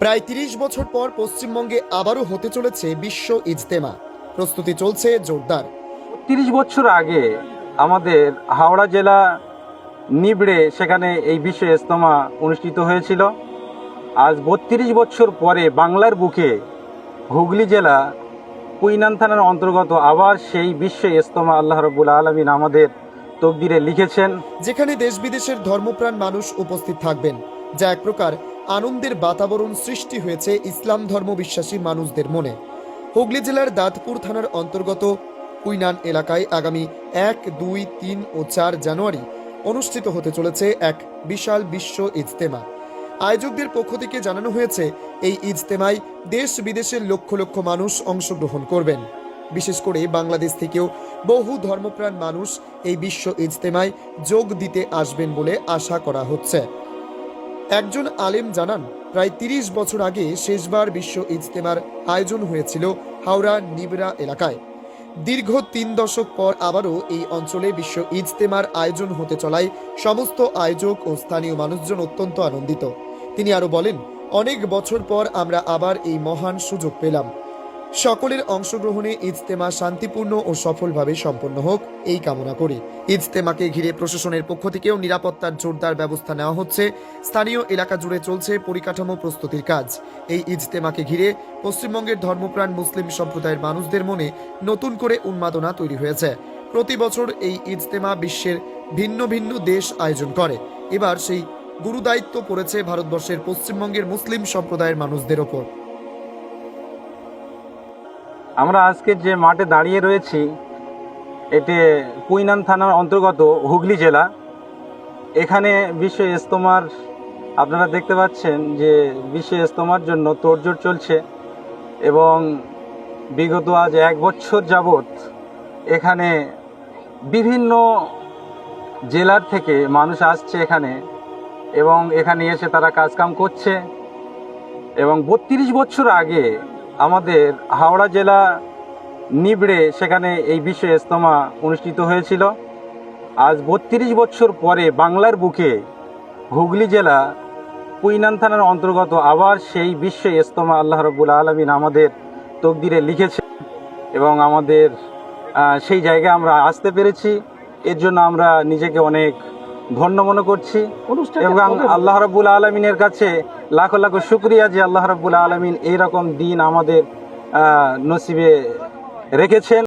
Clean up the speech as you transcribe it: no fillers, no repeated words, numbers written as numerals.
প্রায় ৩০ বছর পর পশ্চিমবঙ্গে আবারও হতে চলেছে বিশ্ব ইজতেমা। প্রস্তুতি চলছে জোরদার। ৩০ বছর আগে আমাদের হাওড়া জেলা নিবড়ে সেখানে এই বিশ্ব ইজতেমা অনুষ্ঠিত হয়েছিল। আজ ৩২ বছর পরে বাংলার বুকে হুগলি জেলা কুইনান থানার অন্তর্গত আবার সেই বিশ্ব ইজতেমা আল্লাহ রাব্বুল আলামিন আমাদের তকদিরে লিখেছেন, যেখানে দেশ বিদেশের ধর্মপ্রাণ মানুষ উপস্থিত থাকবেন, যা এক প্রকার আনন্দের বাতাবরণ সৃষ্টি হয়েছে ইসলাম ধর্ম বিশ্বাসী মানুষদের মনে। হুগলি জেলার দাঁতপুর থানার অন্তর্গত কুইনান এলাকায় আগামী ১, ২, ৩ ও ৪ জানুয়ারি অনুষ্ঠিত হতে চলেছে এক বিশাল বিশ্ব ইজতেমা। আয়োজকদের পক্ষ থেকে জানানো হয়েছে, এই ইজতেমায় দেশ বিদেশের লক্ষ লক্ষ মানুষ অংশগ্রহণ করবেন। বিশেষ করে বাংলাদেশ থেকেও বহু ধর্মপ্রাণ মানুষ এই বিশ্ব ইজতেমায় যোগ দিতে আসবেন বলে আশা করা হচ্ছে। একজন আলেম জানান, প্রায় ৩০ বছর আগে শেষবার বিশ্ব ইজতেমার আয়োজন হয়েছিল হাওড়া নিবরা এলাকায়। দীর্ঘ ৩ দশক পর আবারও এই অঞ্চলে বিশ্ব ইজতেমার আয়োজন হতে চলায় সমস্ত আয়োজক ও স্থানীয় মানুষজন অত্যন্ত আনন্দিত। তিনি আরো বলেন, অনেক বছর পর আমরা আবার এই মহান সুযোগ পেলাম। সকলের অংশগ্রহণে ইজতেমা শান্তিপূর্ণ ও সফলভাবে সম্পন্ন হোক এই কামনা করি। ইজতেমাকে ঘিরে প্রশাসনের পক্ষ থেকেও নিরাপত্তার জোরদার ব্যবস্থা নেওয়া হচ্ছে। স্থানীয় এলাকা জুড়ে চলছে পরিকাঠামো প্রস্তুতির কাজ। এই ইজতেমাকে ঘিরে পশ্চিমবঙ্গের ধর্মপ্রাণ মুসলিম সম্প্রদায়ের মানুষদের মনে নতুন করে উন্মাদনা তৈরি হয়েছে। প্রতি বছর এই ইজতেমা বিশ্বের ভিন্ন ভিন্ন দেশ আয়োজন করে। এবার সেই গুরুদায়িত্ব পড়েছে ভারতবর্ষের পশ্চিমবঙ্গের মুসলিম সম্প্রদায়ের মানুষদের ওপর। আমরা আজকে যে মাঠে দাঁড়িয়ে রয়েছি এতে কুইনান থানার অন্তর্গত হুগলি জেলা। এখানে বিশ্ব ইজতেমার আপনারা দেখতে পাচ্ছেন যে বিশ্ব ইজতেমার জন্য তোড়জোড় চলছে এবং বিগত আজ ১ বছর যাবৎ এখানে বিভিন্ন জেলার থেকে মানুষ আসছে এখানে এবং এখানে এসে তারা কাজকাম করছে। এবং ৩২ বছর আগে আমাদের হাওড়া জেলা নিবড়ে সেখানে এই বিশ্ব ইজতেমা অনুষ্ঠিত হয়েছিল। আজ ৩২ বছর পরে বাংলার বুকে হুগলি জেলা কুইনান থানার অন্তর্গত আবার সেই বিশ্ব ইজতেমা আল্লাহ রাব্বুল আলামিন আমাদের তকদিরে লিখেছে এবং আমাদের সেই জায়গায় আমরা আসতে পেরেছি। এর জন্য আমরা নিজেকে অনেক ধন্য মনে করছি এবং আল্লাহ রাব্বুল আলামিনের কাছে লাখো লাখো শুকরিয়া যে আল্লাহ রাব্বুল আলামিন এইরকম দিন আমাদের নসিবে রেখেছেন।